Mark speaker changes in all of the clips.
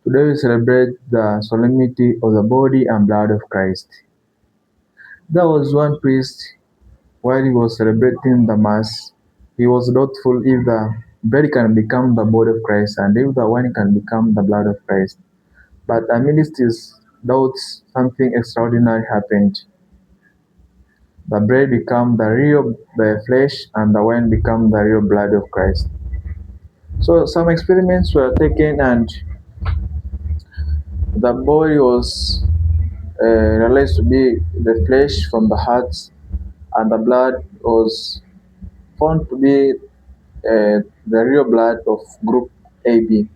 Speaker 1: Today we celebrate the solemnity of the body and blood of Christ. There was one priest, while he was celebrating the Mass, he was doubtful if the bread can become the body of Christ and if the wine can become the blood of Christ. But amidst his doubts, something extraordinary happened. The bread became the real flesh and the wine became the real blood of Christ. So some experiments were taken and the body was realized to be the flesh from the heart, and the blood was found to be the real blood of group AB.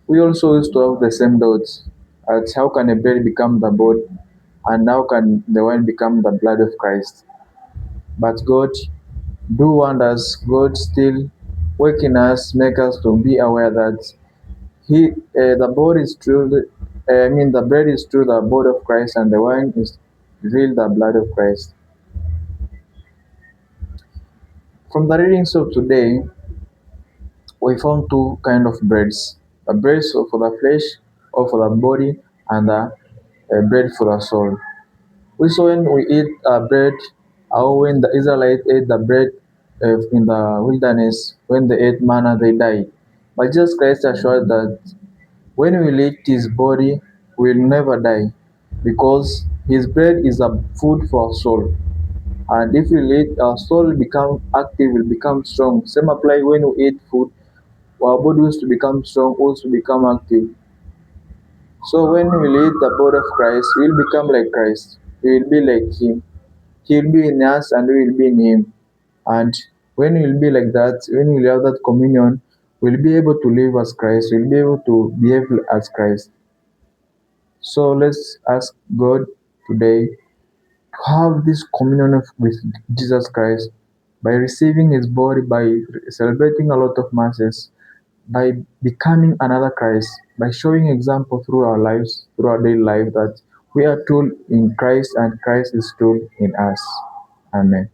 Speaker 1: We also used to have the same doubts at how can a bread become the body and how can the wine become the blood of Christ. But God do wonders. God still waking us, make us to be aware that the body is true. The bread is true, the body of Christ, and the wine is real, the blood of Christ. From the readings of today, we found two kind of breads: the bread for the flesh or for the body, and the bread for the soul. We saw when we eat bread, or when the Israelites ate the bread in the wilderness, when they ate manna, they died. But Jesus Christ assured that when we eat his body, we will never die, because his bread is a food for our soul. And if we eat, our soul will become active, will become strong. Same apply when we eat food, our body used to become strong, also become active. So when we eat the body of Christ, we will become like Christ. We will be like him. He will be in us and we will be in him. And when we will be like that, when we will have that communion, we'll be able to live as Christ. We'll be able to behave as Christ. So let's ask God today to have this communion with Jesus Christ by receiving his body, by celebrating a lot of masses, by becoming another Christ, by showing example through our lives, through our daily life, that we are true in Christ and Christ is true in us. Amen.